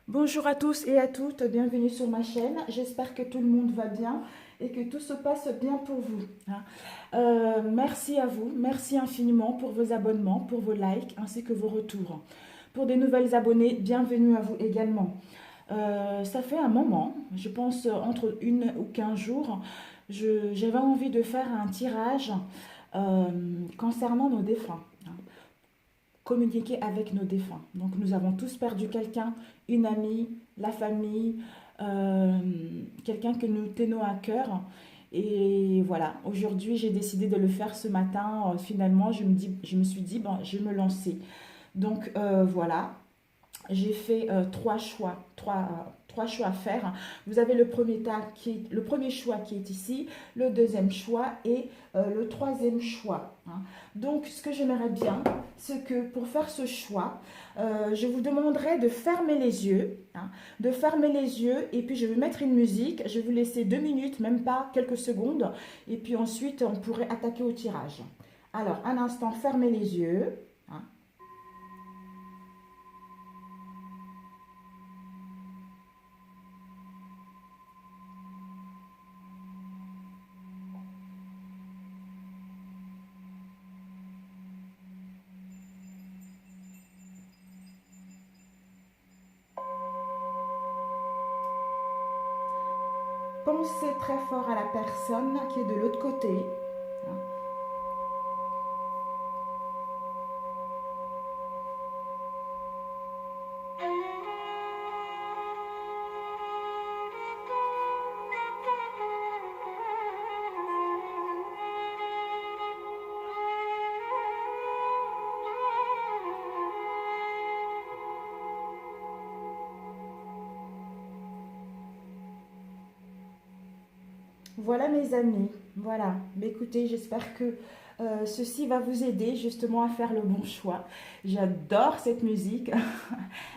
Bonjour à tous et à toutes, bienvenue sur ma chaîne. J'espère que tout le monde va bien et que tout se passe bien pour vous, hein. Merci à vous, merci infiniment pour vos abonnements, pour vos likes ainsi que vos retours. Pour des nouvelles abonnées, bienvenue à vous également. Ça fait un moment, je pense entre 1 ou 15 jours, j'avais envie de faire un tirage euh, concernant nos défunts, hein. Communiquer avec nos défunts. Donc nous avons tous perdu quelqu'un, une amie, la famille, euh, quelqu'un que nous tenons à cœur. Et voilà, aujourd'hui j'ai décidé de le faire ce matin. Finalement, je me suis dit, bon, je vais me lancer. Donc voilà, j'ai fait trois choix à faire. Vous avez le premier choix qui est ici, le deuxième choix et le troisième choix, hein. Donc, ce que j'aimerais bien, c'est que pour faire ce choix, je vous demanderai de fermer les yeux, hein, de fermer les yeux et puis je vais mettre une musique. Je vais vous laisser 2 minutes, même pas quelques secondes, et puis ensuite on pourrait attaquer au tirage. Alors, un instant, fermez les yeux, hein. Pensez très fort à la personne qui est de l'autre côté, hein. Voilà mes amis, voilà. Mais écoutez, j'espère que ceci va vous aider justement à faire le bon choix. J'adore cette musique,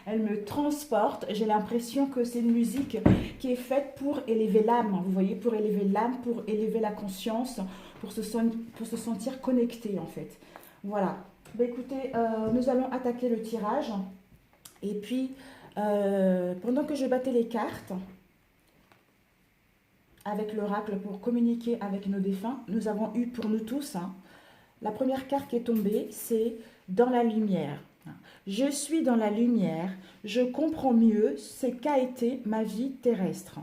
elle me transporte. J'ai l'impression que c'est une musique qui est faite pour élever l'âme, vous voyez, pour élever l'âme, pour élever la conscience, pour se sentir connecté en fait. Voilà. Ben, écoutez, nous allons attaquer le tirage. Et puis, pendant que je battais les cartes, avec l'oracle pour communiquer avec nos défunts, nous avons eu pour nous tous, hein, la première carte qui est tombée, c'est dans la lumière. Je suis dans la lumière, je comprends mieux ce qu'a été ma vie terrestre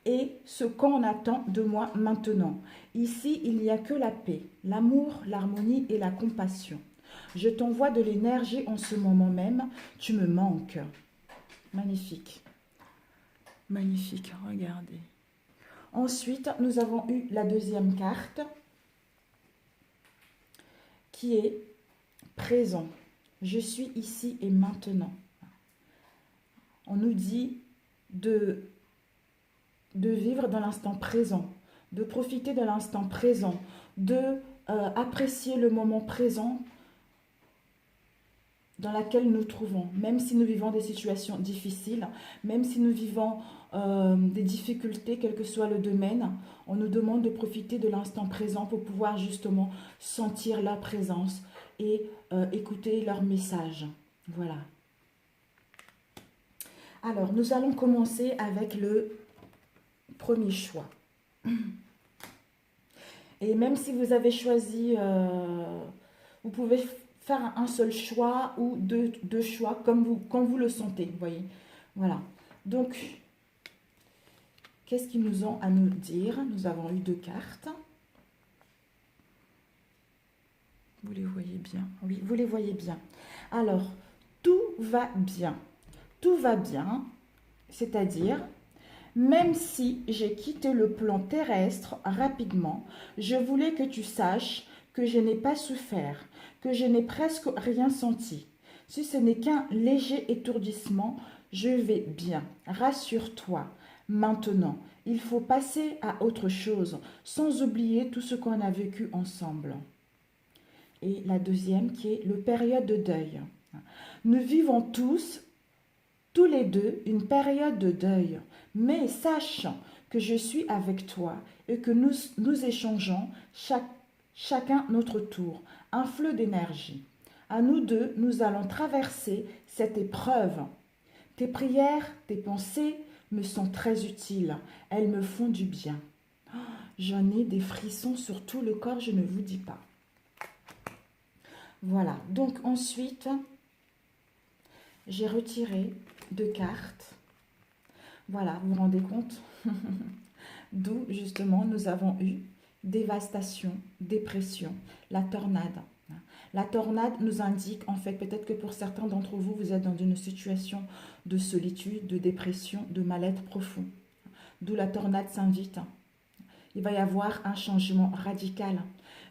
et ce qu'on attend de moi maintenant. Ici, il n'y a que la paix, l'amour, l'harmonie et la compassion. Je t'envoie de l'énergie en ce moment même, tu me manques. Magnifique, magnifique, regardez. Ensuite, nous avons eu la deuxième carte qui est présent. Je suis ici et maintenant. On nous dit de vivre dans l'instant présent, de profiter de l'instant présent, de apprécier le moment présent dans laquelle nous nous trouvons, même si nous vivons des situations difficiles, même si nous vivons des difficultés, quel que soit le domaine, on nous demande de profiter de l'instant présent pour pouvoir justement sentir leur présence et écouter leur message. Voilà. Alors, nous allons commencer avec le premier choix. Et même si vous avez choisi, vous pouvez faire un seul choix ou deux choix comme vous le sentez, vous voyez. Voilà. Donc, qu'est-ce qu'ils nous ont à nous dire? Nous avons eu 2 cartes. Vous les voyez bien? Oui, vous les voyez bien. Alors, tout va bien. Tout va bien, c'est-à-dire, même si j'ai quitté le plan terrestre rapidement, je voulais que tu saches que je n'ai pas souffert, que je n'ai presque rien senti. Si ce n'est qu'un léger étourdissement, je vais bien. Rassure-toi. Maintenant, il faut passer à autre chose, sans oublier tout ce qu'on a vécu ensemble. Et la deuxième qui est le période de deuil. Nous vivons tous les deux, une période de deuil, mais sache que je suis avec toi et que nous échangeons chacun notre tour, un flot d'énergie. À nous deux, nous allons traverser cette épreuve. Tes prières, tes pensées me sont très utiles. Elles me font du bien. J'en ai des frissons sur tout le corps, je ne vous dis pas. Voilà, donc ensuite, j'ai retiré 2 cartes. Voilà, vous vous rendez compte? D'où justement nous avons eu dévastation, dépression, la tornade. La tornade nous indique, en fait, peut-être que pour certains d'entre vous, vous êtes dans une situation de solitude, de dépression, de mal-être profond. D'où la tornade s'invite. Il va y avoir un changement radical,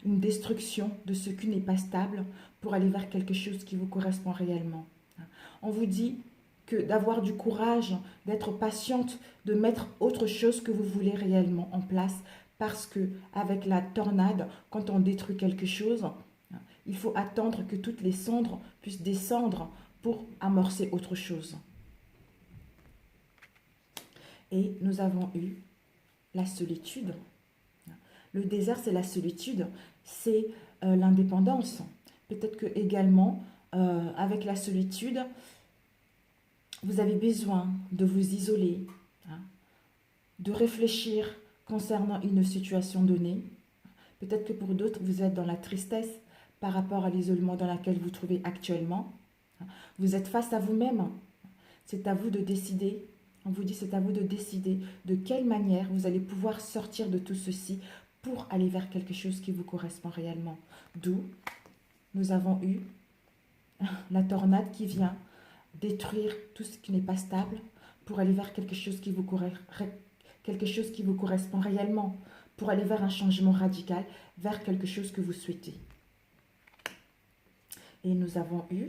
une destruction de ce qui n'est pas stable pour aller vers quelque chose qui vous correspond réellement. On vous dit que d'avoir du courage, d'être patiente, de mettre autre chose que vous voulez réellement en place, parce que avec la tornade, quand on détruit quelque chose, il faut attendre que toutes les cendres puissent descendre pour amorcer autre chose. Et nous avons eu la solitude. Le désert, c'est la solitude, c'est l'indépendance. Peut-être que également, avec la solitude, vous avez besoin de vous isoler, de réfléchir concernant une situation donnée. Peut-être que pour d'autres, vous êtes dans la tristesse par rapport à l'isolement dans lequel vous vous trouvez actuellement. Vous êtes face à vous-même. C'est à vous de décider. On vous dit, c'est à vous de décider de quelle manière vous allez pouvoir sortir de tout ceci pour aller vers quelque chose qui vous correspond réellement. D'où nous avons eu la tornade qui vient détruire tout ce qui n'est pas stable pour aller vers quelque chose qui vous correspond réellement, pour aller vers un changement radical, vers quelque chose que vous souhaitez. Et nous avons eu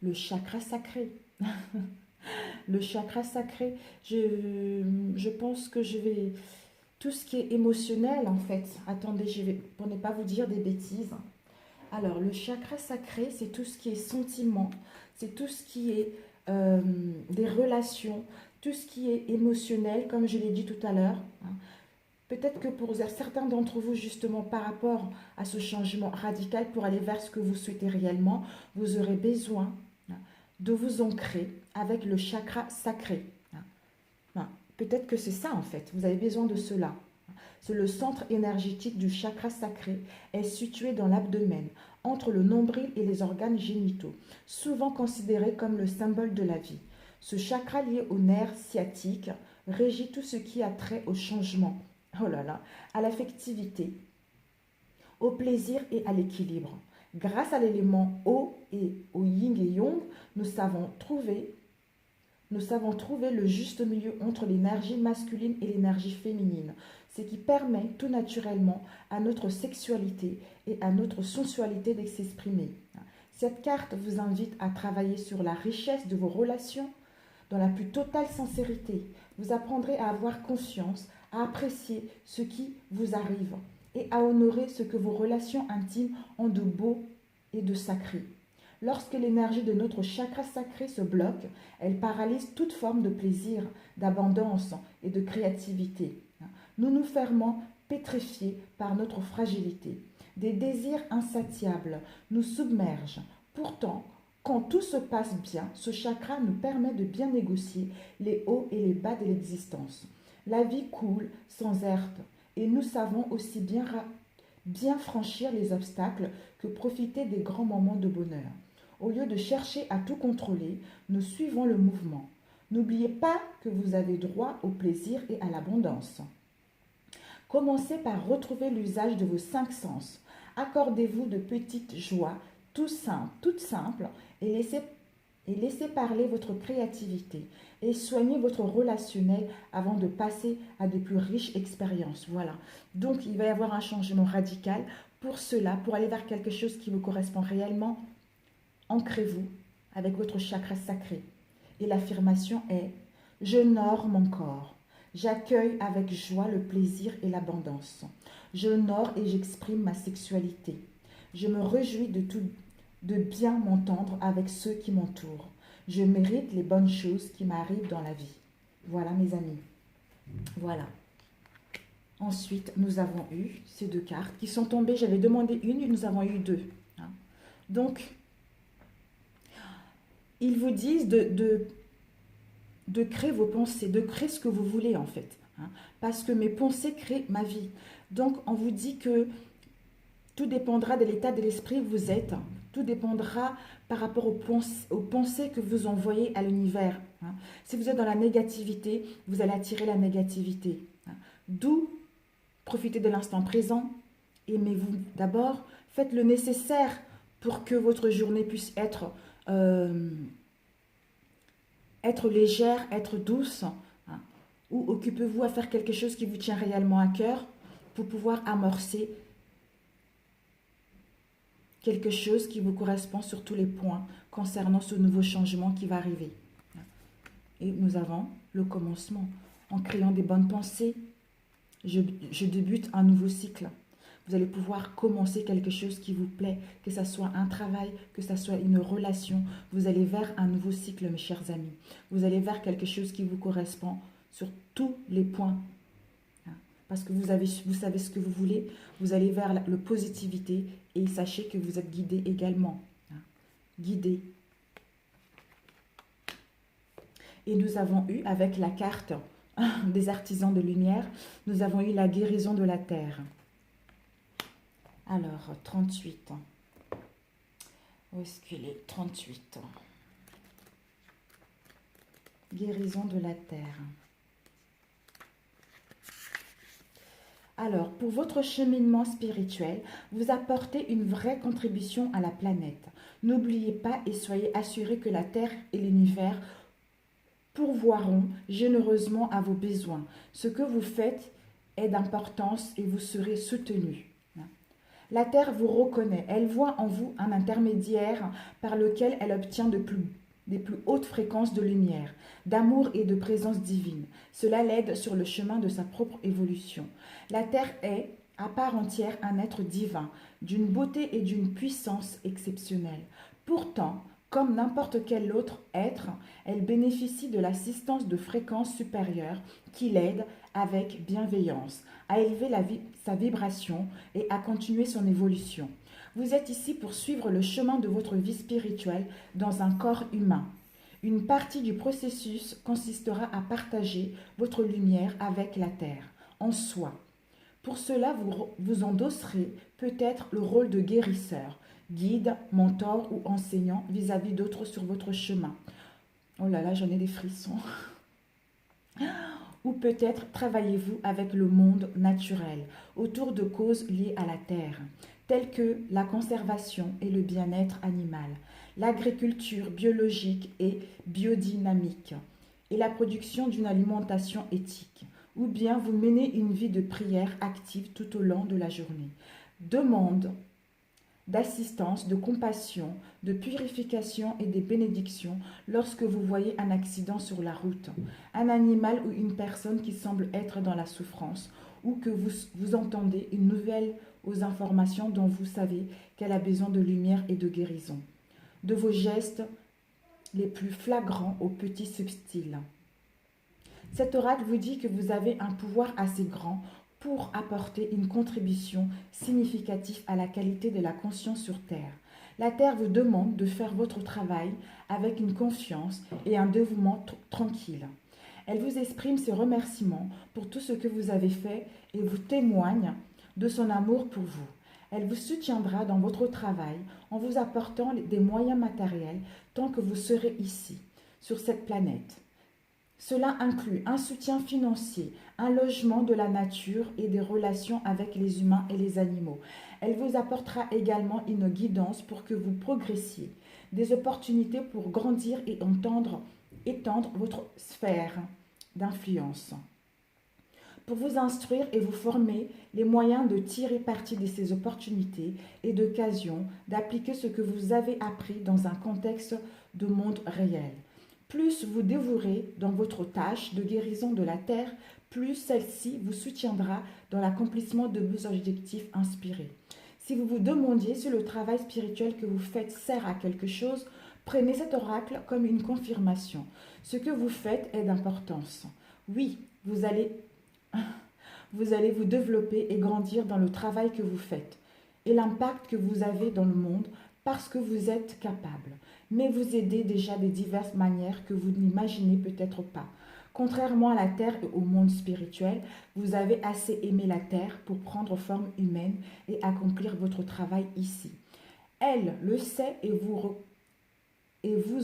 le chakra sacré. Le chakra sacré, je pense que je vais... Tout ce qui est émotionnel, en fait. Attendez, je vais, pour ne pas vous dire des bêtises. Alors, le chakra sacré, c'est tout ce qui est sentiment, c'est tout ce qui est des relations, tout ce qui est émotionnel, comme je l'ai dit tout à l'heure. Peut-être que pour certains d'entre vous, justement, par rapport à ce changement radical, pour aller vers ce que vous souhaitez réellement, vous aurez besoin de vous ancrer avec le chakra sacré. Peut-être que c'est ça, en fait. Vous avez besoin de cela. C'est le centre énergétique du chakra sacré, est situé dans l'abdomen, entre le nombril et les organes génitaux, souvent considéré comme le symbole de la vie. Ce chakra lié au nerf sciatique régit tout ce qui a trait au changement, à l'affectivité, au plaisir et à l'équilibre. Grâce à l'élément eau et au yin et yang, nous savons trouver le juste milieu entre l'énergie masculine et l'énergie féminine, ce qui permet tout naturellement à notre sexualité et à notre sensualité de s'exprimer. Cette carte vous invite à travailler sur la richesse de vos relations dans la plus totale sincérité. Vous apprendrez à avoir confiance, à apprécier ce qui vous arrive et à honorer ce que vos relations intimes ont de beau et de sacré. Lorsque l'énergie de notre chakra sacré se bloque, elle paralyse toute forme de plaisir, d'abondance et de créativité. Nous nous fermons pétrifiés par notre fragilité. Des désirs insatiables nous submergent. Pourtant, quand tout se passe bien, ce chakra nous permet de bien négocier les hauts et les bas de l'existence. La vie coule sans heurts et nous savons aussi bien franchir les obstacles que profiter des grands moments de bonheur. Au lieu de chercher à tout contrôler, nous suivons le mouvement. N'oubliez pas que vous avez droit au plaisir et à l'abondance. Commencez par retrouver l'usage de vos 5 sens. Accordez-vous de petites joies, toutes simples, et laissez parler votre créativité. Et soignez votre relationnel avant de passer à de plus riches expériences. Voilà. Donc, il va y avoir un changement radical. Pour cela, pour aller vers quelque chose qui vous correspond réellement, ancrez-vous avec votre chakra sacré. Et l'affirmation est « J'honore mon corps. J'accueille avec joie le plaisir et l'abondance. J'honore et j'exprime ma sexualité. Je me réjouis de bien m'entendre avec ceux qui m'entourent. Je mérite les bonnes choses qui m'arrivent dans la vie. » Voilà mes amis. Voilà. Ensuite, nous avons eu ces 2 cartes qui sont tombées. J'avais demandé une et nous avons eu 2. Donc, Ils vous disent de créer vos pensées, de créer ce que vous voulez en fait. Hein, parce que mes pensées créent ma vie. Donc on vous dit que tout dépendra de l'état de l'esprit que vous êtes. Tout dépendra par rapport aux pensées que vous envoyez à l'univers. Hein. Si vous êtes dans la négativité, vous allez attirer la négativité. Hein. D'où profitez de l'instant présent. Aimez-vous d'abord. Faites le nécessaire pour que votre journée puisse être légère, être douce. Hein. Ou occupez-vous à faire quelque chose qui vous tient réellement à cœur pour pouvoir amorcer quelque chose qui vous correspond sur tous les points concernant ce nouveau changement qui va arriver. Et nous avons le commencement. En créant des bonnes pensées, je débute un nouveau cycle. Vous allez pouvoir commencer quelque chose qui vous plaît, que ce soit un travail, que ce soit une relation. Vous allez vers un nouveau cycle, mes chers amis. Vous allez vers quelque chose qui vous correspond sur tous les points. Parce que vous savez ce que vous voulez, vous allez vers la positivité et sachez que vous êtes guidé également. Guidé. Et nous avons eu, avec la carte des artisans de lumière, nous avons eu la guérison de la terre. Alors, 38. Où est-ce qu'il est? 38. Guérison de la terre. Alors, pour votre cheminement spirituel, vous apportez une vraie contribution à la planète. N'oubliez pas et soyez assurés que la Terre et l'univers pourvoiront généreusement à vos besoins. Ce que vous faites est d'importance et vous serez soutenu. La Terre vous reconnaît, elle voit en vous un intermédiaire par lequel elle obtient des plus hautes fréquences de lumière, d'amour et de présence divine. Cela l'aide sur le chemin de sa propre évolution. La Terre est, à part entière, un être divin, d'une beauté et d'une puissance exceptionnelle. Pourtant, comme n'importe quel autre être, elle bénéficie de l'assistance de fréquences supérieures qui l'aident avec bienveillance à élever sa vibration et à continuer son évolution. Vous êtes ici pour suivre le chemin de votre vie spirituelle dans un corps humain. Une partie du processus consistera à partager votre lumière avec la Terre, en soi. Pour cela, vous endosserez peut-être le rôle de guérisseur, guide, mentor ou enseignant vis-à-vis d'autres sur votre chemin. Oh là là, j'en ai des frissons. Ou peut-être travaillez-vous avec le monde naturel, autour de causes liées à la terre, telles que la conservation et le bien-être animal, l'agriculture biologique et biodynamique, et la production d'une alimentation éthique. Ou bien vous menez une vie de prière active tout au long de la journée. Demande d'assistance, de compassion, de purification et des bénédictions lorsque vous voyez un accident sur la route, un animal ou une personne qui semble être dans la souffrance, ou que vous entendez une nouvelle aux informations dont vous savez qu'elle a besoin de lumière et de guérison. De vos gestes les plus flagrants aux petits subtils. Cet oracle vous dit que vous avez un pouvoir assez grand pour apporter une contribution significative à la qualité de la conscience sur Terre. La Terre vous demande de faire votre travail avec une confiance et un dévouement tranquille. Elle vous exprime ses remerciements pour tout ce que vous avez fait et vous témoigne de son amour pour vous. Elle vous soutiendra dans votre travail en vous apportant des moyens matériels tant que vous serez ici, sur cette planète. Cela inclut un soutien financier, un logement de la nature et des relations avec les humains et les animaux. Elle vous apportera également une guidance pour que vous progressiez, des opportunités pour grandir et étendre votre sphère d'influence. Pour vous instruire et vous former les moyens de tirer parti de ces opportunités et d'occasions, d'appliquer ce que vous avez appris dans un contexte de monde réel. Plus vous dévouerez dans votre tâche de guérison de la terre, plus celle-ci vous soutiendra dans l'accomplissement de vos objectifs inspirés. Si vous vous demandiez si le travail spirituel que vous faites sert à quelque chose, prenez cet oracle comme une confirmation. Ce que vous faites est d'importance. Oui, vous allez vous développer et grandir dans le travail que vous faites et l'impact que vous avez dans le monde parce que vous êtes capable. mais vous aider déjà de diverses manières que vous n'imaginez peut-être pas. Contrairement à la terre et au monde spirituel, vous avez assez aimé la terre pour prendre forme humaine et accomplir votre travail ici. Elle le sait et vous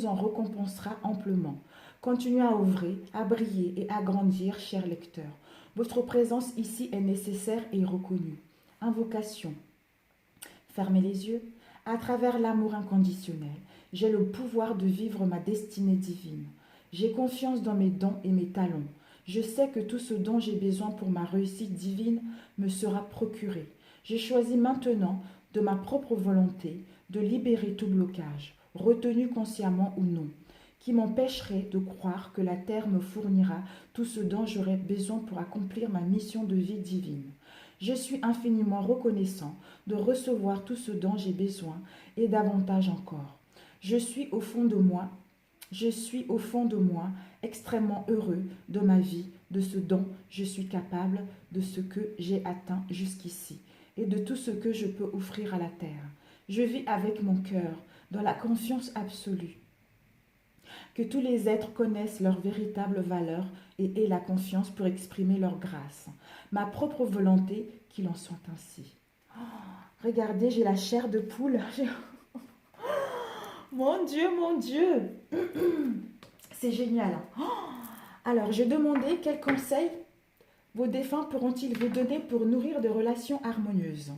en récompensera amplement. Continuez à ouvrir, à briller et à grandir, chers lecteurs. Votre présence ici est nécessaire et reconnue. Invocation. Fermez les yeux. À travers l'amour inconditionnel, j'ai le pouvoir de vivre ma destinée divine. J'ai confiance dans mes dons et mes talents. Je sais que tout ce dont j'ai besoin pour ma réussite divine me sera procuré. J'ai choisi maintenant, de ma propre volonté, de libérer tout blocage, retenu consciemment ou non, qui m'empêcherait de croire que la terre me fournira tout ce dont j'aurais besoin pour accomplir ma mission de vie divine. Je suis infiniment reconnaissant de recevoir tout ce dont j'ai besoin et davantage encore. Je suis au fond de moi extrêmement heureux de ma vie, de ce dont je suis capable, de ce que j'ai atteint jusqu'ici et de tout ce que je peux offrir à la terre. Je vis avec mon cœur dans la confiance absolue que tous les êtres connaissent leur véritable valeur et aient la confiance pour exprimer leur grâce. Ma propre volonté, qu'il en soit ainsi. Oh, regardez, j'ai la chair de poule. Mon Dieu. C'est génial. Oh, alors, je demandais quels conseils vos défunts pourront-ils vous donner pour nourrir des relations harmonieuses.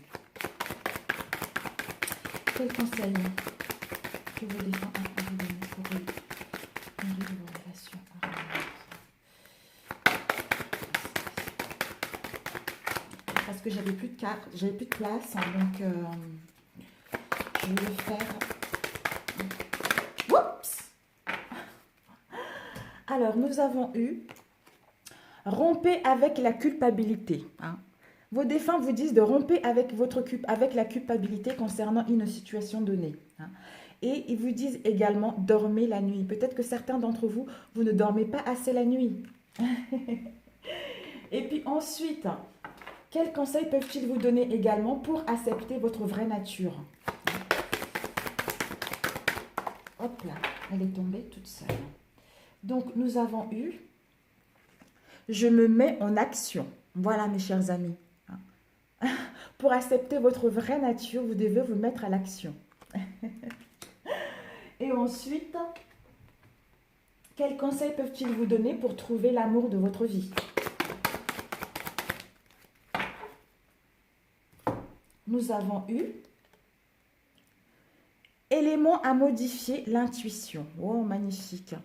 Quels conseils que vos défunts ont vous donner pour nourrir vos relations harmonieuses? Parce que j'avais plus de cartes, j'avais plus de place, hein, donc je vais le faire. Oups! Alors, nous avons eu rompez avec la culpabilité. Hein. Vos défunts vous disent de rompre avec la culpabilité concernant une situation donnée. Hein. Et ils vous disent également dormez la nuit. Peut-être que certains d'entre vous, vous ne dormez pas assez la nuit. Et puis ensuite, quels conseils peuvent-ils vous donner également pour accepter votre vraie nature? Hop là, elle est tombée toute seule. Donc, nous avons eu je me mets en action. Voilà, mes chers amis. Pour accepter votre vraie nature, vous devez vous mettre à l'action. Et ensuite, quels conseils peuvent-ils vous donner pour trouver l'amour de votre vie? Nous avons eu éléments à modifier l'intuition. Oh, magnifique.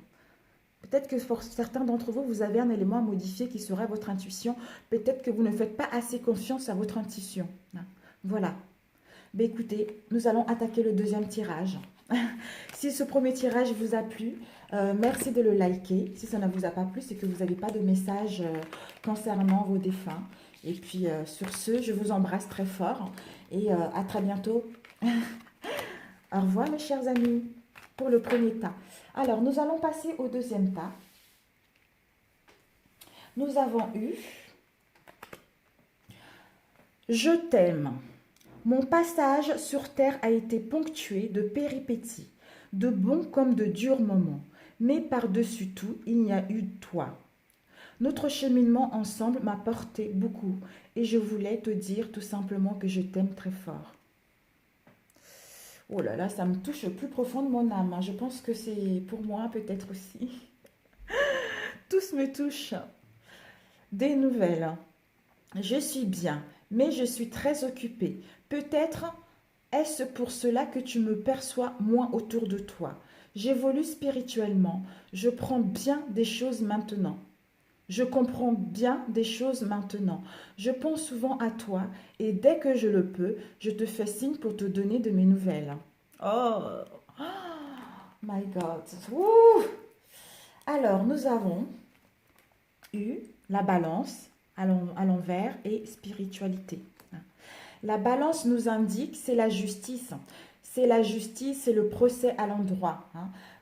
Peut-être que pour certains d'entre vous, vous avez un élément à modifier qui serait votre intuition. Peut-être que vous ne faites pas assez confiance à votre intuition. Voilà. Ben écoutez, nous allons attaquer le deuxième tirage. Si ce premier tirage vous a plu, merci de le liker. Si ça ne vous a pas plu, c'est que vous n'avez pas de message concernant vos défunts. Et puis, sur ce, je vous embrasse très fort. Et à très bientôt. Au revoir, mes chers amis, pour le premier tas. Alors, nous allons passer au deuxième tas. Nous avons eu « Je t'aime ». Mon passage sur terre a été ponctué de péripéties, de bons comme de durs moments. Mais par-dessus tout, il y a eu toi. Notre cheminement ensemble m'a porté beaucoup et je voulais te dire tout simplement que je t'aime très fort. Oh là là, ça me touche au plus profond de mon âme. Je pense que c'est pour moi peut-être aussi. Tous me touchent. Des nouvelles. Je suis bien, mais je suis très occupée. Peut-être est-ce pour cela que tu me perçois moins autour de toi. J'évolue spirituellement. Je prends bien des choses maintenant. Je comprends bien des choses maintenant. Je pense souvent à toi et dès que je le peux, je te fais signe pour te donner de mes nouvelles. Oh, my God. Ouh. Alors, nous avons eu la balance à l'envers et spiritualité. La balance nous indique, c'est la justice. C'est la justice, c'est le procès à l'endroit.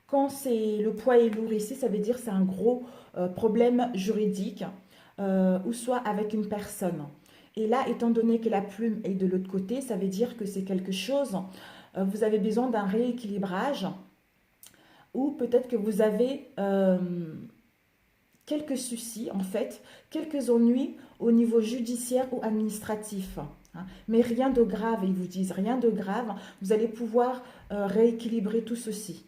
Quand c'est le poids est lourd ici, ça veut dire que c'est un gros problème juridique ou soit avec une personne. Et là, étant donné que la plume est de l'autre côté, ça veut dire que c'est quelque chose, vous avez besoin d'un rééquilibrage ou peut-être que vous avez quelques soucis, en fait, quelques ennuis au niveau judiciaire ou administratif. Hein. Mais rien de grave, ils vous disent, rien de grave. Vous allez pouvoir rééquilibrer tout ceci.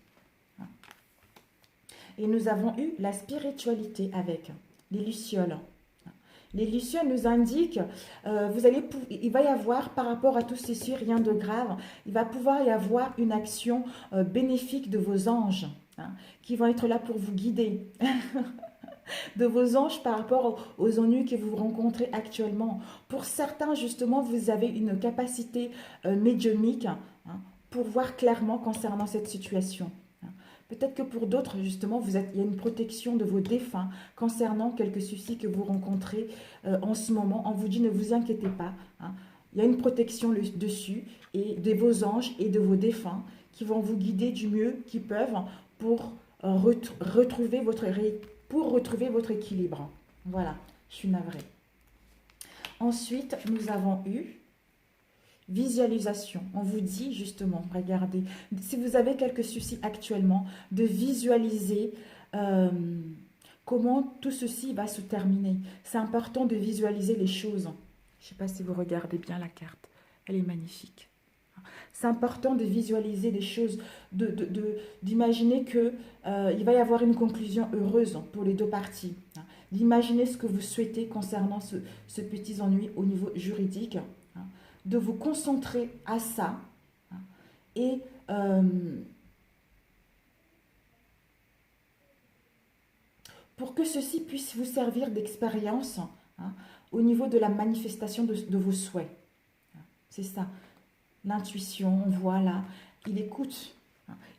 Et nous avons eu la spiritualité avec les lucioles. Les lucioles nous indiquent, il va y avoir, par rapport à tout ceci, rien de grave, il va pouvoir y avoir une action bénéfique de vos anges, hein, qui vont être là pour vous guider. De vos anges par rapport aux ennuis que vous rencontrez actuellement. Pour certains, justement, vous avez une capacité médiumnique, hein, pour voir clairement concernant cette situation. Peut-être que pour d'autres, justement, il y a une protection de vos défunts concernant quelques soucis que vous rencontrez en ce moment. On vous dit, ne vous inquiétez pas. Hein. Il y a une protection dessus, et de vos anges et de vos défunts qui vont vous guider du mieux qu'ils peuvent pour retrouver votre équilibre. Voilà, je suis navrée. Ensuite, nous avons eu visualisation. On vous dit justement, regardez, si vous avez quelques soucis actuellement, de visualiser comment tout ceci va se terminer. C'est important de visualiser les choses. Je ne sais pas si vous regardez bien la carte. Elle est magnifique. C'est important de visualiser les choses, d'imaginer qu'il va y avoir une conclusion heureuse pour les deux parties. D'imaginer ce que vous souhaitez concernant ce petit ennui au niveau juridique. De vous concentrer à ça et pour que ceci puisse vous servir d'expérience au niveau de la manifestation de vos souhaits. C'est ça, l'intuition, on voit là, il écoute,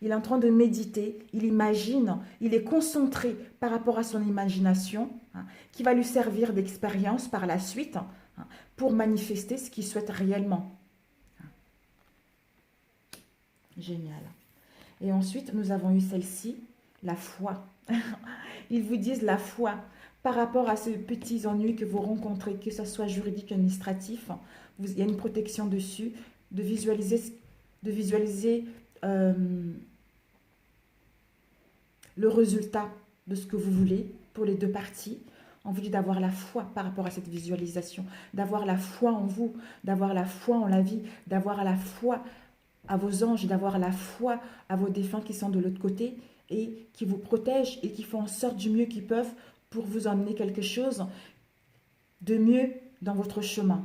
il est en train de méditer, il imagine, il est concentré par rapport à son imagination qui va lui servir d'expérience par la suite pour manifester ce qu'il souhaite réellement. Génial. Et ensuite, nous avons eu celle-ci, la foi. Ils vous disent la foi par rapport à ces petits ennuis que vous rencontrez, que ce soit juridique ou administratif. Il y a une protection dessus, de visualiser le résultat de ce que vous voulez pour les deux parties. On vous dit d'avoir la foi par rapport à cette visualisation, d'avoir la foi en vous, d'avoir la foi en la vie, d'avoir la foi à vos anges, d'avoir la foi à vos défunts qui sont de l'autre côté et qui vous protègent et qui font en sorte du mieux qu'ils peuvent pour vous emmener quelque chose de mieux dans votre chemin.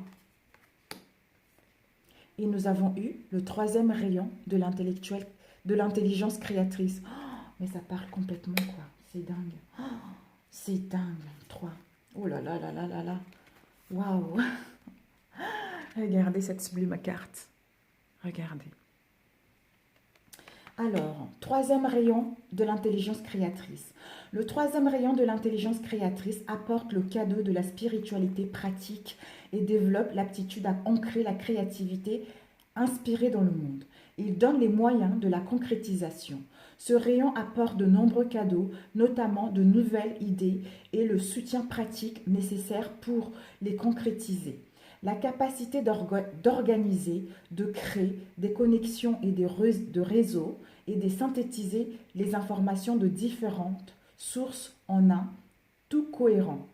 Et nous avons eu le troisième rayon de l'intellectuel, de l'intelligence créatrice. Oh, mais ça parle complètement, quoi. C'est dingue. Oh, c'est dingue. 3. Oh là là là là là là. Waouh. Regardez cette sublime carte. Regardez. Alors, troisième rayon de l'intelligence créatrice. Le troisième rayon de l'intelligence créatrice apporte le cadeau de la spiritualité pratique et développe l'aptitude à ancrer la créativité inspirée dans le monde. Il donne les moyens de la concrétisation. Ce rayon apporte de nombreux cadeaux, notamment de nouvelles idées et le soutien pratique nécessaire pour les concrétiser. La capacité d'organiser, de créer des connexions et de réseaux et de synthétiser les informations de différentes sources en un, tout cohérent.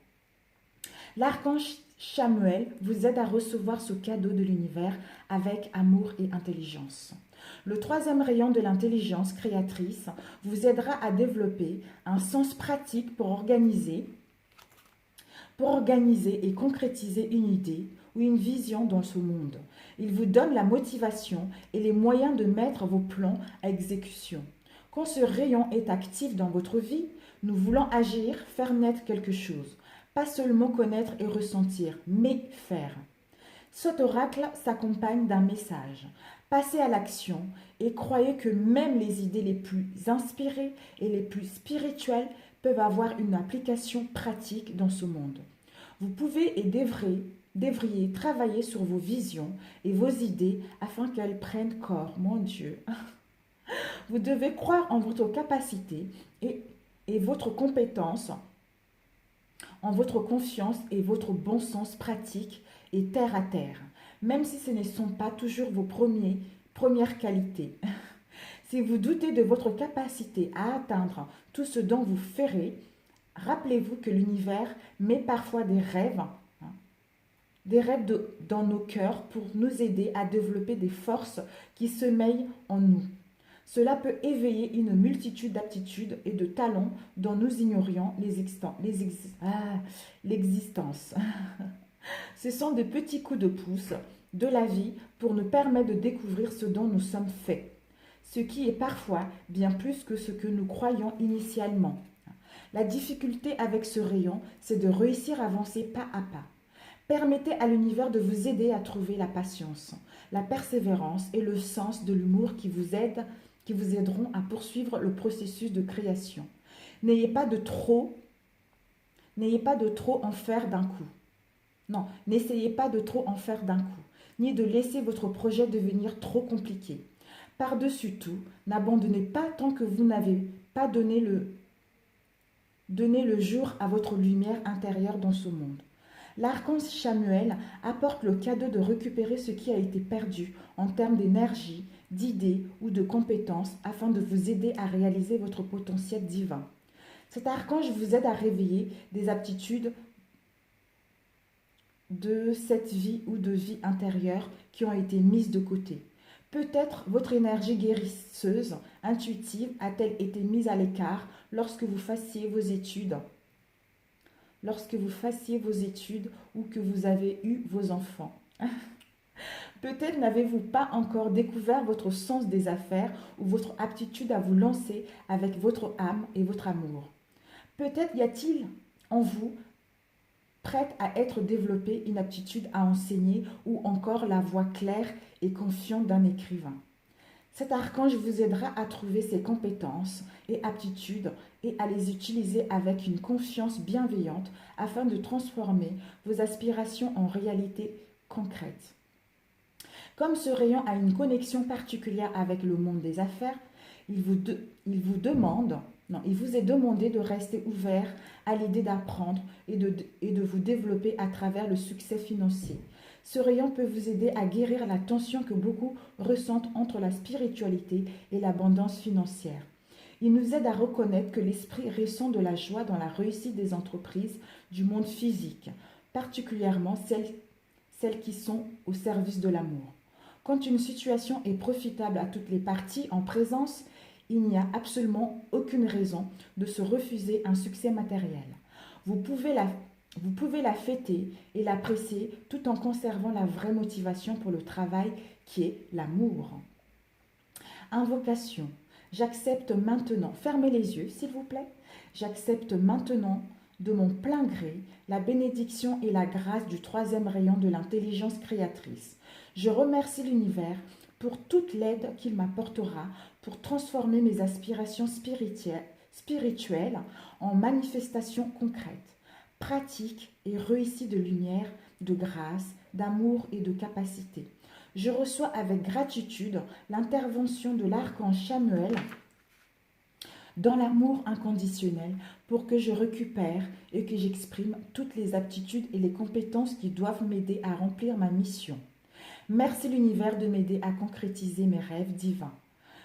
L'archange Chamuel vous aide à recevoir ce cadeau de l'univers avec amour et intelligence. Le troisième rayon de l'intelligence créatrice vous aidera à développer un sens pratique pour organiser et concrétiser une idée ou une vision dans ce monde. Il vous donne la motivation et les moyens de mettre vos plans à exécution. Quand ce rayon est actif dans votre vie, nous voulons agir, faire naître quelque chose. Pas seulement connaître et ressentir, mais faire. Cet oracle s'accompagne d'un message. Passez à l'action et croyez que même les idées les plus inspirées et les plus spirituelles peuvent avoir une application pratique dans ce monde. Vous pouvez et devriez travailler sur vos visions et vos idées afin qu'elles prennent corps. Mon Dieu! Vous devez croire en votre capacité et votre compétence, en votre confiance et votre bon sens pratique et terre à terre, même si ce ne sont pas toujours vos premières qualités. Si vous doutez de votre capacité à atteindre tout ce dont vous ferez, rappelez-vous que l'univers met parfois des rêves dans nos cœurs pour nous aider à développer des forces qui sommeillent en nous. Cela peut éveiller une multitude d'aptitudes et de talents dont nous ignorions l'existence. Ce sont de petits coups de pouce de la vie pour nous permettre de découvrir ce dont nous sommes faits, ce qui est parfois bien plus que ce que nous croyions initialement. La difficulté avec ce rayon, c'est de réussir à avancer pas à pas. Permettez à l'univers de vous aider à trouver la patience, la persévérance et le sens de l'humour qui vous aideront à poursuivre le processus de création. N'ayez pas de trop en faire d'un coup. Non, n'essayez pas de trop en faire d'un coup, ni de laisser votre projet devenir trop compliqué. Par-dessus tout, n'abandonnez pas tant que vous n'avez pas donné le jour à votre lumière intérieure dans ce monde. L'archange Chamuel apporte le cadeau de récupérer ce qui a été perdu en termes d'énergie, d'idées ou de compétences afin de vous aider à réaliser votre potentiel divin. Cet archange vous aide à réveiller des aptitudes de cette vie ou de vie intérieure qui ont été mises de côté. Peut-être votre énergie guérisseuse, intuitive, a-t-elle été mise à l'écart lorsque vous fassiez vos études ou que vous avez eu vos enfants. Peut-être n'avez-vous pas encore découvert votre sens des affaires ou votre aptitude à vous lancer avec votre âme et votre amour. Peut-être y a-t-il en vous prête à être développée une aptitude à enseigner ou encore la voix claire et confiante d'un écrivain. Cet archange vous aidera à trouver ses compétences et aptitudes et à les utiliser avec une confiance bienveillante afin de transformer vos aspirations en réalité concrète. Comme ce rayon a une connexion particulière avec le monde des affaires, il vous est demandé de rester ouvert à l'idée d'apprendre et de vous développer à travers le succès financier. Ce rayon peut vous aider à guérir la tension que beaucoup ressentent entre la spiritualité et l'abondance financière. Il nous aide à reconnaître que l'esprit ressent de la joie dans la réussite des entreprises du monde physique, particulièrement celles qui sont au service de l'amour. Quand une situation est profitable à toutes les parties en présence, il n'y a absolument aucune raison de se refuser un succès matériel. Vous pouvez la fêter et l'apprécier tout en conservant la vraie motivation pour le travail qui est l'amour. Invocation. J'accepte maintenant, fermez les yeux s'il vous plaît, j'accepte maintenant de mon plein gré la bénédiction et la grâce du troisième rayon de l'intelligence créatrice. Je remercie l'univers pour toute l'aide qu'il m'apportera pour transformer mes aspirations spirituelles en manifestations concrètes, pratiques et réussies de lumière, de grâce, d'amour et de capacité. Je reçois avec gratitude l'intervention de l'archange Chamuel dans l'amour inconditionnel pour que je récupère et que j'exprime toutes les aptitudes et les compétences qui doivent m'aider à remplir ma mission. Merci l'univers de m'aider à concrétiser mes rêves divins.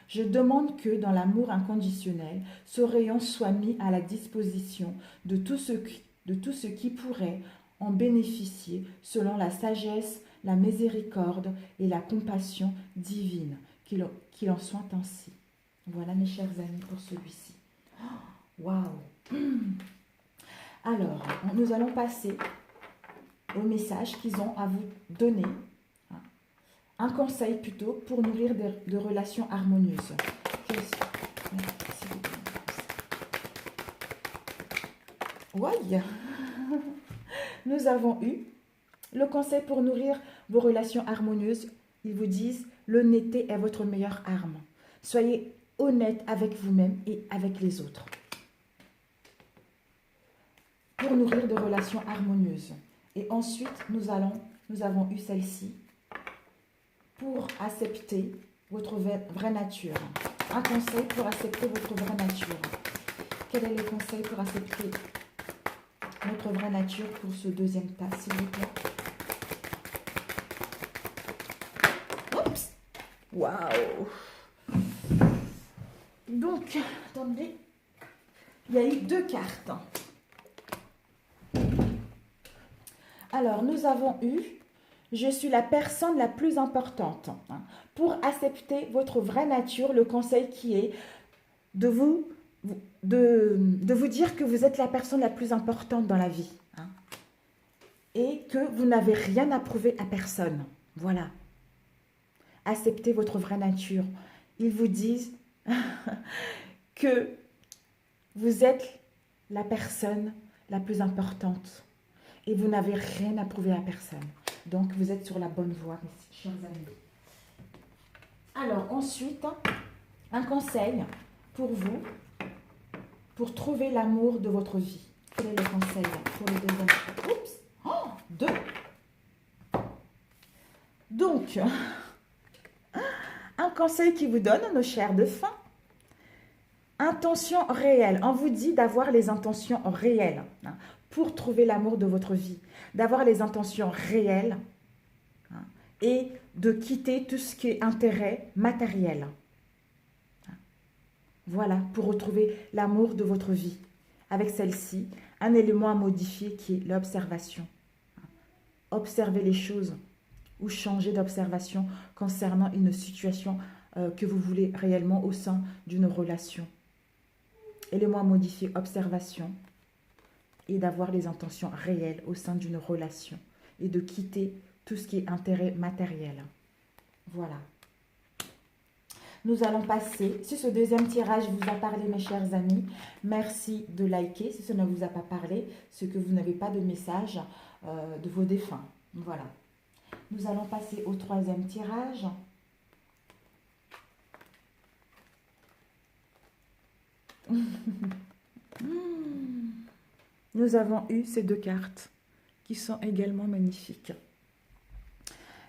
Je demande que, dans l'amour inconditionnel, ce rayon soit mis à la disposition de tout ce qui pourrait en bénéficier selon la sagesse, la miséricorde et la compassion divine. Qu'il en soit ainsi. Voilà mes chers amis pour celui-ci. Waouh! Alors, nous allons passer au message qu'ils ont à vous donner. Un conseil plutôt pour nourrir de relations harmonieuses. Ouais. Nous avons eu le conseil pour nourrir vos relations harmonieuses. Ils vous disent, l'honnêteté est votre meilleure arme. Soyez honnête avec vous-même et avec les autres. Pour nourrir de relations harmonieuses. Et ensuite, nous avons eu celle-ci. Pour accepter votre vraie nature. Un conseil pour accepter votre vraie nature. Quel est le conseil pour accepter notre vraie nature pour ce deuxième tas, s'il vous plaît? Oups! Waouh! Donc, attendez, il y a eu 2 cartes. Alors, nous avons eu « Je suis la personne la plus importante ». Pour accepter votre vraie nature, le conseil qui est de vous dire que vous êtes la personne la plus importante dans la vie. Et que vous n'avez rien à prouver à personne. Voilà. Acceptez votre vraie nature. Ils vous disent que vous êtes la personne la plus importante. Et vous n'avez rien à prouver à personne. Donc, vous êtes sur la bonne voie, mes chers amis. Alors, ensuite, un conseil pour vous, pour trouver l'amour de votre vie. Quel est le conseil pour les 2 enfants? Oups! Oh, 2. Donc, un conseil qui vous donne, nos chers défunts. Intention réelle. On vous dit d'avoir les intentions réelles pour trouver l'amour de votre vie. D'avoir les intentions réelles et de quitter tout ce qui est intérêt matériel. Voilà, pour retrouver l'amour de votre vie. Avec celle-ci, un élément à modifier qui est l'observation. Observez les choses ou changer d'observation concernant une situation que vous voulez réellement au sein d'une relation. Élément à modifier, observation, et d'avoir les intentions réelles au sein d'une relation et de quitter tout ce qui est intérêt matériel. Voilà. Nous allons passer, si ce 2e tirage vous a parlé, mes chers amis, merci de liker. Si ça ne vous a pas parlé, c'est que vous n'avez pas de message de vos défunts. Voilà. Nous allons passer au 3e tirage. Nous avons eu ces 2 cartes qui sont également magnifiques.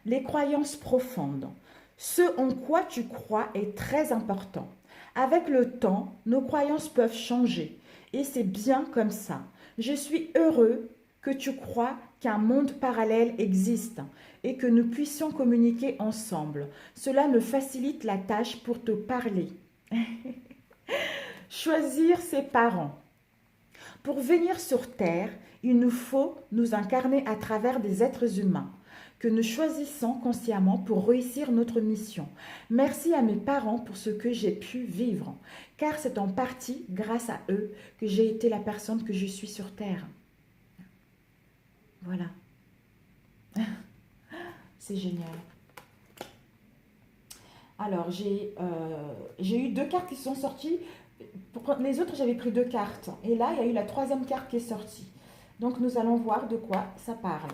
Les croyances profondes. Ce en quoi tu crois est très important. Avec le temps, nos croyances peuvent changer et c'est bien comme ça. Je suis heureux que tu crois qu'un monde parallèle existe et que nous puissions communiquer ensemble. Cela me facilite la tâche pour te parler. Choisir ses parents. Pour venir sur Terre, il nous faut nous incarner à travers des êtres humains que nous choisissons consciemment pour réussir notre mission. Merci à mes parents pour ce que j'ai pu vivre, car c'est en partie grâce à eux que j'ai été la personne que je suis sur Terre. Voilà. C'est génial. Alors, j'ai eu 2 cartes qui sont sorties. Pour les autres, j'avais pris 2 cartes. Et là, il y a eu la 3e carte qui est sortie. Donc, nous allons voir de quoi ça parle.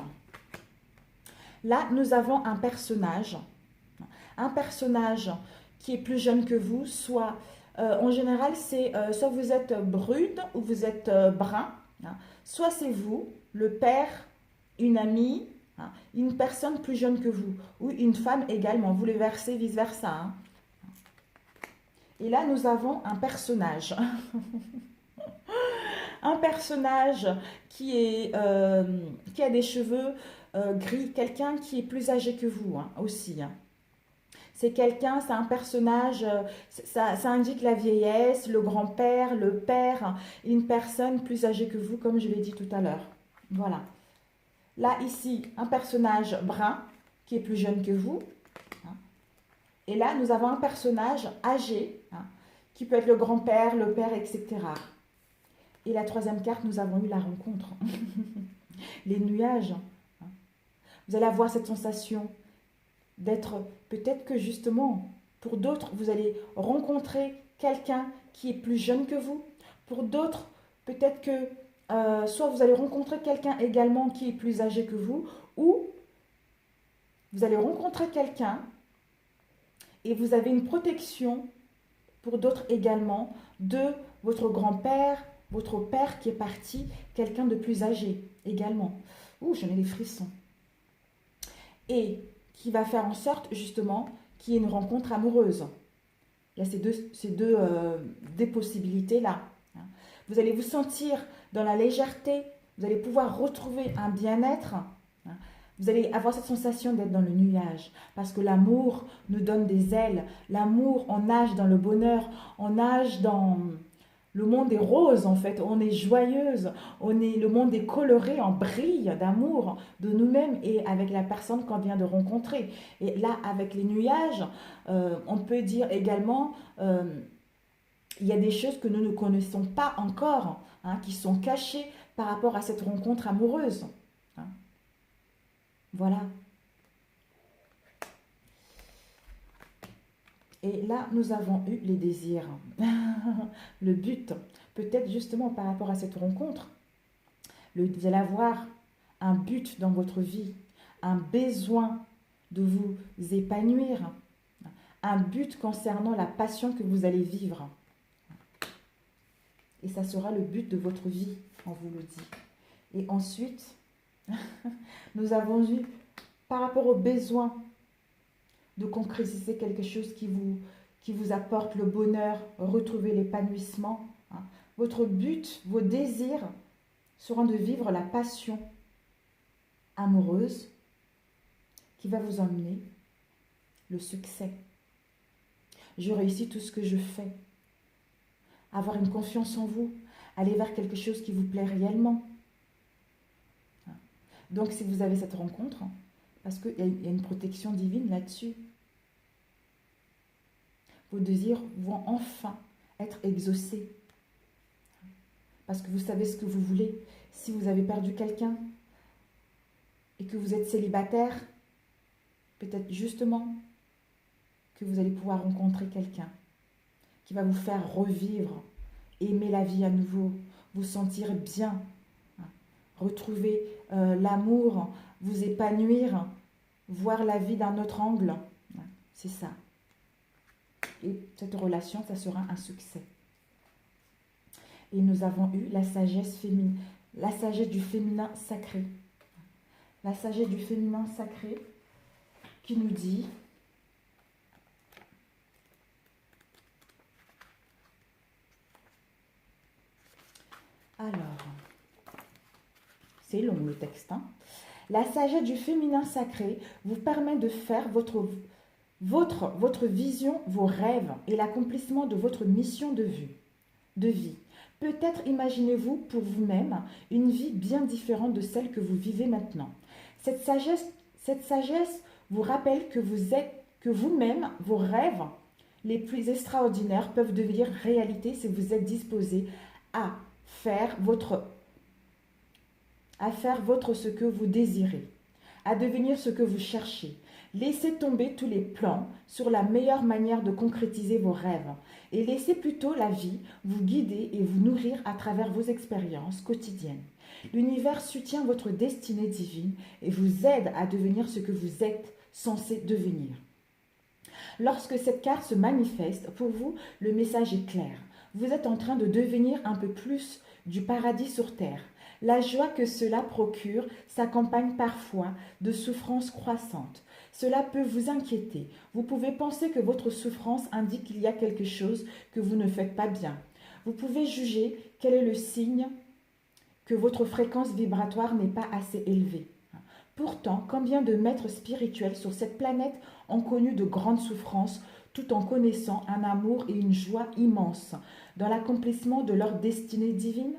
Là, nous avons un personnage. Un personnage qui est plus jeune que vous. Soit, en général, c'est soit vous êtes brune ou vous êtes brun. Soit c'est vous, le père, une amie, une personne plus jeune que vous. Ou une femme également. Vous les versez vice-versa. Et là, nous avons un personnage. Un personnage qui a des cheveux gris. Quelqu'un qui est plus âgé que vous aussi. C'est quelqu'un, c'est un personnage, ça indique la vieillesse, le grand-père, le père, une personne plus âgée que vous, comme je l'ai dit tout à l'heure. Voilà. Là, ici, un personnage brun qui est plus jeune que vous. Et là, nous avons un personnage âgé, qui peut être le grand-père, le père, etc. Et la 3e carte, nous avons eu la rencontre. Les nuages. Vous allez avoir cette sensation d'être, peut-être que justement, pour d'autres, vous allez rencontrer quelqu'un qui est plus jeune que vous. Pour d'autres, peut-être que soit vous allez rencontrer quelqu'un également qui est plus âgé que vous, ou vous allez rencontrer quelqu'un et vous avez une protection, pour d'autres également, de votre grand-père, votre père qui est parti, quelqu'un de plus âgé également. Ouh, j'en ai des frissons. Et qui va faire en sorte, justement, qu'il y ait une rencontre amoureuse. Il y a des possibilités-là. Vous allez vous sentir dans la légèreté, vous allez pouvoir retrouver un bien-être. Vous allez avoir cette sensation d'être dans le nuage parce que l'amour nous donne des ailes. L'amour, on nage dans le bonheur, on nage dans le monde est rose en fait, on est joyeuse, le monde est coloré, on brille d'amour de nous-mêmes et avec la personne qu'on vient de rencontrer. Et là, avec les nuages, on peut dire également, il y a des choses que nous ne connaissons pas encore, hein, qui sont cachées par rapport à cette rencontre amoureuse. Hein. Voilà. Et là, nous avons eu les désirs, le but, peut-être justement par rapport à cette rencontre. Vous allez avoir un but dans votre vie, un besoin de vous épanouir, un but concernant la passion que vous allez vivre. Et ça sera le but de votre vie, on vous le dit. Et ensuite, nous avons eu, par rapport au besoin de concrétiser quelque chose qui vous apporte le bonheur, retrouver l'épanouissement. Hein. Votre but, vos désirs seront de vivre la passion amoureuse qui va vous emmener le succès. Je réussis tout ce que je fais. Avoir une confiance en vous, aller vers quelque chose qui vous plaît réellement. Donc si vous avez cette rencontre, parce qu'il y a une protection divine là-dessus, vos désirs vont enfin être exaucés. Parce que vous savez ce que vous voulez. Si vous avez perdu quelqu'un et que vous êtes célibataire, peut-être justement que vous allez pouvoir rencontrer quelqu'un qui va vous faire revivre, aimer la vie à nouveau, vous sentir bien, retrouver l'amour, vous épanouir, voir la vie d'un autre angle. C'est ça. Et cette relation, ça sera un succès. Et nous avons eu la sagesse féminine, la sagesse du féminin sacré. La sagesse du féminin sacré qui nous dit alors, c'est long le texte, hein. La sagesse du féminin sacré vous permet de faire votre vision, vos rêves et l'accomplissement de votre mission de vie. Peut-être imaginez-vous pour vous-même une vie bien différente de celle que vous vivez maintenant. Cette sagesse vous rappelle que vous-même, vos rêves les plus extraordinaires peuvent devenir réalité si vous êtes disposé à faire ce que vous désirez, à devenir ce que vous cherchez. Laissez tomber tous les plans sur la meilleure manière de concrétiser vos rêves et laissez plutôt la vie vous guider et vous nourrir à travers vos expériences quotidiennes. L'univers soutient votre destinée divine et vous aide à devenir ce que vous êtes censé devenir. Lorsque cette carte se manifeste, pour vous, le message est clair. Vous êtes en train de devenir un peu plus du paradis sur terre. La joie que cela procure s'accompagne parfois de souffrances croissantes. Cela peut vous inquiéter. Vous pouvez penser que votre souffrance indique qu'il y a quelque chose que vous ne faites pas bien. Vous pouvez juger quel est le signe que votre fréquence vibratoire n'est pas assez élevée. Pourtant, combien de maîtres spirituels sur cette planète ont connu de grandes souffrances tout en connaissant un amour et une joie immenses dans l'accomplissement de leur destinée divine?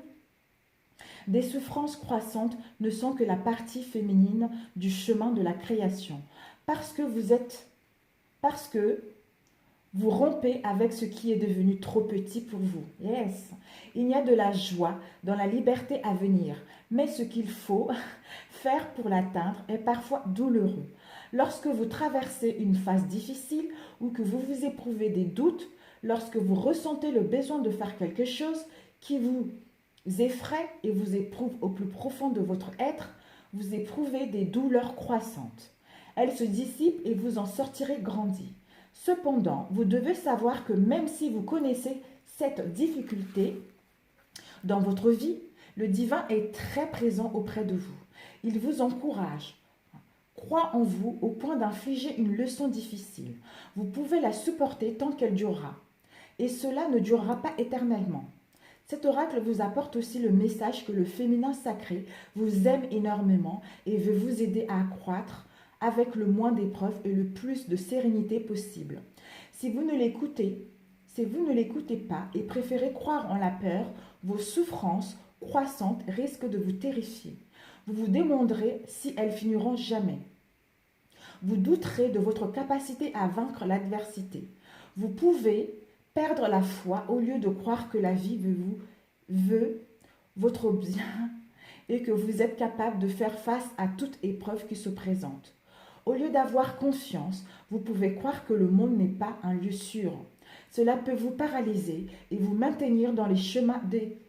Des souffrances croissantes ne sont que la partie féminine du chemin de la création. Parce que vous rompez avec ce qui est devenu trop petit pour vous. Yes. Il y a de la joie dans la liberté à venir, mais ce qu'il faut faire pour l'atteindre est parfois douloureux. Lorsque vous traversez une phase difficile ou que vous éprouvez des doutes, lorsque vous ressentez le besoin de faire quelque chose qui vous effraie et vous éprouve au plus profond de votre être, vous éprouvez des douleurs croissantes. Elles se dissipent et vous en sortirez grandi. Cependant, vous devez savoir que même si vous connaissez cette difficulté dans votre vie, le divin est très présent auprès de vous. Il vous encourage, croit en vous au point d'infliger une leçon difficile. Vous pouvez la supporter tant qu'elle durera. Et cela ne durera pas éternellement. Cet oracle vous apporte aussi le message que le féminin sacré vous aime énormément et veut vous aider à accroître avec le moins d'épreuves et le plus de sérénité possible. Si vous ne l'écoutez pas et préférez croire en la peur, vos souffrances croissantes risquent de vous terrifier. Vous vous demanderez si elles finiront jamais. Vous douterez de votre capacité à vaincre l'adversité. Vous pouvez perdre la foi au lieu de croire que la vie veut votre bien et que vous êtes capable de faire face à toute épreuve qui se présente. Au lieu d'avoir confiance, vous pouvez croire que le monde n'est pas un lieu sûr. Cela peut vous paralyser et vous maintenir dans les chemins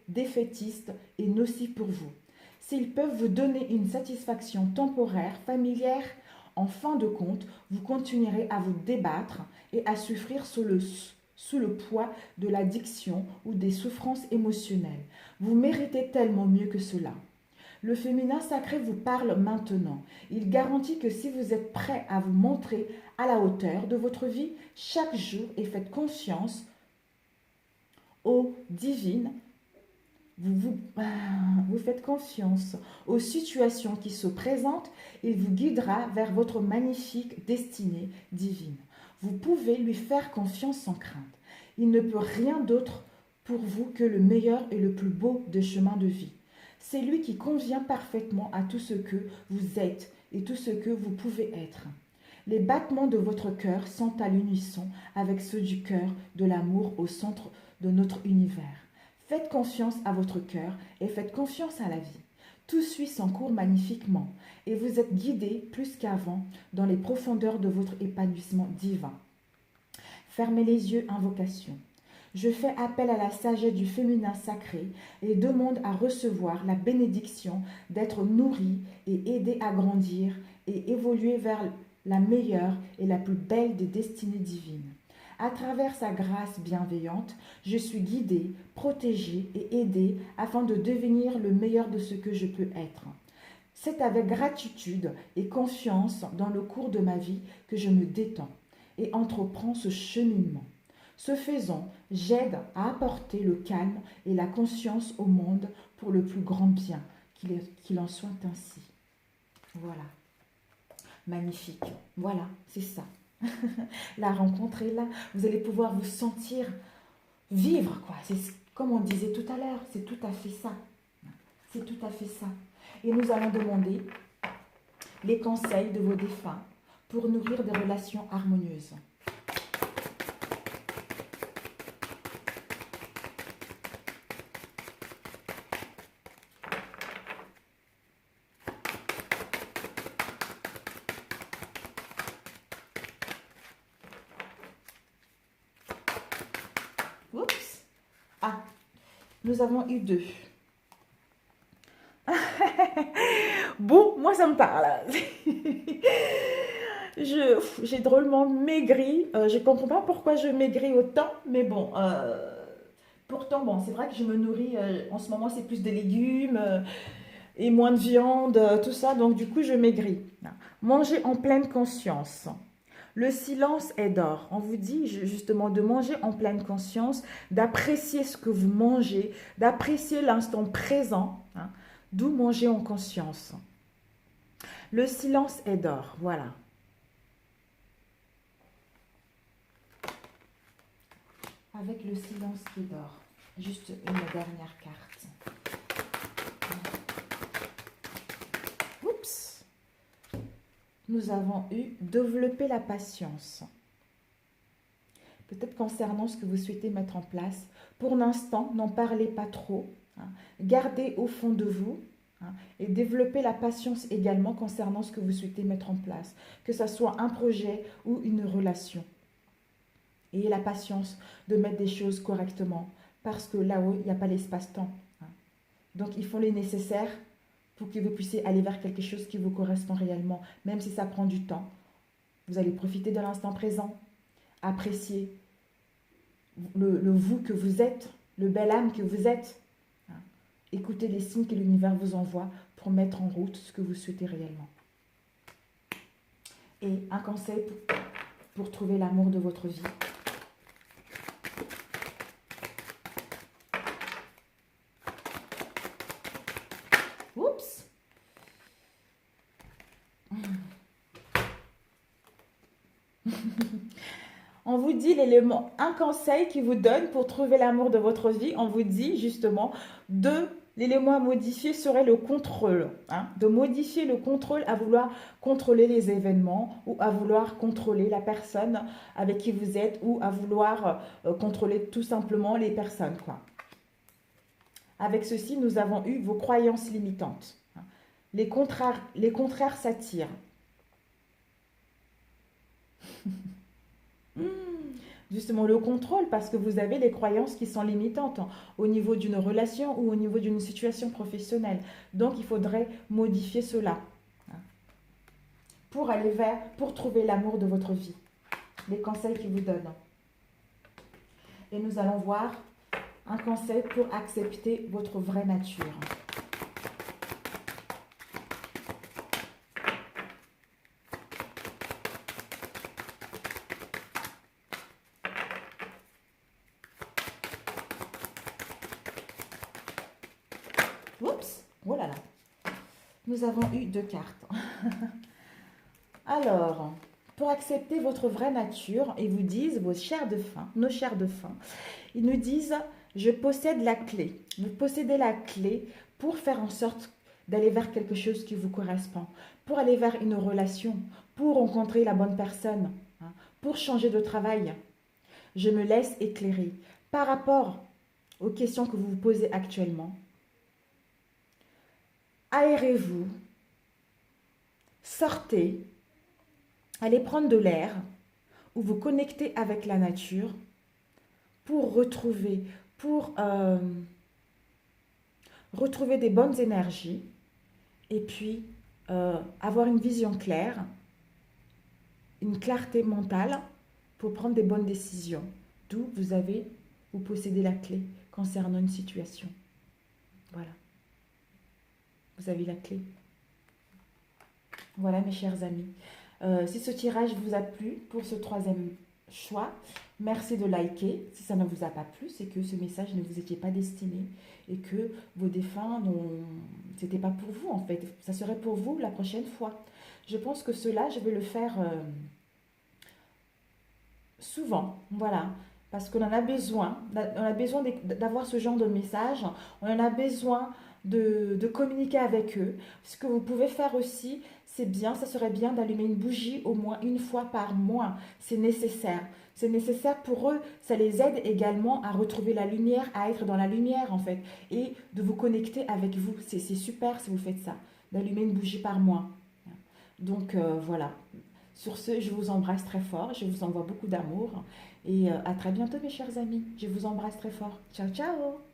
défaitistes et nocifs pour vous. S'ils peuvent vous donner une satisfaction temporaire, familière, en fin de compte, vous continuerez à vous débattre et à souffrir sous le poids de l'addiction ou des souffrances émotionnelles. Vous méritez tellement mieux que cela. Le féminin sacré vous parle maintenant. Il garantit que si vous êtes prêt à vous montrer à la hauteur de votre vie chaque jour et faites confiance aux divines, vous faites confiance aux situations qui se présentent, il vous guidera vers votre magnifique destinée divine. Vous pouvez lui faire confiance sans crainte. Il ne peut rien d'autre pour vous que le meilleur et le plus beau des chemins de vie. C'est lui qui convient parfaitement à tout ce que vous êtes et tout ce que vous pouvez être. Les battements de votre cœur sont à l'unisson avec ceux du cœur de l'amour au centre de notre univers. Faites confiance à votre cœur et faites confiance à la vie. Tout suit son cours magnifiquement et vous êtes guidé plus qu'avant dans les profondeurs de votre épanouissement divin. Fermez les yeux, invocation. Je fais appel à la sagesse du féminin sacré et demande à recevoir la bénédiction d'être nourri et aidé à grandir et évoluer vers la meilleure et la plus belle des destinées divines. À travers sa grâce bienveillante, je suis guidée, protégée et aidée afin de devenir le meilleur de ce que je peux être. C'est avec gratitude et confiance dans le cours de ma vie que je me détends et entreprends ce cheminement. Ce faisant, j'aide à apporter le calme et la conscience au monde pour le plus grand bien, qu'il en soit ainsi. Voilà. Magnifique. Voilà, c'est ça. La rencontre est là. Vous allez pouvoir vous sentir vivre, quoi. C'est comme on disait tout à l'heure, c'est tout à fait ça. C'est tout à fait ça. Et nous allons demander les conseils de vos défunts pour nourrir des relations harmonieuses. Oups. Ah, nous avons eu 2. Bon, moi ça me parle. J'ai drôlement maigri. Je ne comprends pas pourquoi je maigris autant, mais bon. Pourtant, bon, c'est vrai que je me nourris. En ce moment, c'est plus de légumes et moins de viande, tout ça. Donc, du coup, je maigris. Manger en pleine conscience. Le silence est d'or. On vous dit justement de manger en pleine conscience, d'apprécier ce que vous mangez, d'apprécier l'instant présent, hein, d'où manger en conscience. Le silence est d'or, voilà. Avec le silence qui dort. Juste une dernière carte. Oups. Nous avons eu développer la patience. Peut-être concernant ce que vous souhaitez mettre en place. Pour l'instant, n'en parlez pas trop. Hein. Gardez au fond de vous. Hein, et développer la patience également concernant ce que vous souhaitez mettre en place. Que ce soit un projet ou une relation. Ayez la patience de mettre des choses correctement. Parce que là-haut, il n'y a pas l'espace-temps. Hein. Donc, il faut les nécessaires pour que vous puissiez aller vers quelque chose qui vous correspond réellement. Même si ça prend du temps. Vous allez profiter de l'instant présent. Apprécier le vous que vous êtes. Le bel âme que vous êtes. Hein. Écoutez les signes que l'univers vous envoie pour mettre en route ce que vous souhaitez réellement. Et un conseil pour trouver l'amour de votre vie. On vous dit l'élément, un conseil qui vous donne pour trouver l'amour de votre vie. On vous dit justement de l'élément à modifier serait le contrôle. Hein, de modifier le contrôle à vouloir contrôler les événements ou à vouloir contrôler la personne avec qui vous êtes ou à vouloir contrôler tout simplement les personnes, quoi. Avec ceci, nous avons eu vos croyances limitantes. Les contraires s'attirent. Justement, le contrôle, parce que vous avez les croyances qui sont limitantes au niveau d'une relation ou au niveau d'une situation professionnelle. Donc, il faudrait modifier cela pour aller pour trouver l'amour de votre vie. Les conseils qu'il vous donne. Et nous allons voir un conseil pour accepter votre vraie nature. Oups, oh là là. Nous avons eu 2 cartes. Alors, pour accepter votre vraie nature, ils vous disent, vos chairs de faim, nos chairs de faim, ils nous disent, je possède la clé. Vous possédez la clé pour faire en sorte d'aller vers quelque chose qui vous correspond, pour aller vers une relation, pour rencontrer la bonne personne, hein, pour changer de travail. Je me laisse éclairer par rapport aux questions que vous vous posez actuellement. Aérez-vous, sortez, allez prendre de l'air ou vous connectez avec la nature pour retrouver des bonnes énergies et puis avoir une vision claire, une clarté mentale pour prendre des bonnes décisions. D'où vous possédez la clé concernant une situation. Voilà. Vous avez la clé. Voilà mes chers amis. Si ce tirage vous a plu pour ce 3e choix, merci de liker. Si ça ne vous a pas plu, c'est que ce message ne vous était pas destiné et que vos défunts, c'était pas pour vous en fait. Ça serait pour vous la prochaine fois. Je pense que cela, je vais le faire souvent. Voilà. Parce qu'on en a besoin. On a besoin d'avoir ce genre de message. On en a besoin de communiquer avec eux. Ce que vous pouvez faire aussi, c'est bien, ça serait bien d'allumer une bougie au moins une fois par mois. C'est nécessaire. C'est nécessaire pour eux. Ça les aide également à retrouver la lumière, à être dans la lumière en fait. Et de vous connecter avec vous. C'est super si vous faites ça. D'allumer une bougie par mois. Donc voilà. Sur ce, je vous embrasse très fort. Je vous envoie beaucoup d'amour. Et à très bientôt mes chers amis. Je vous embrasse très fort. Ciao, ciao!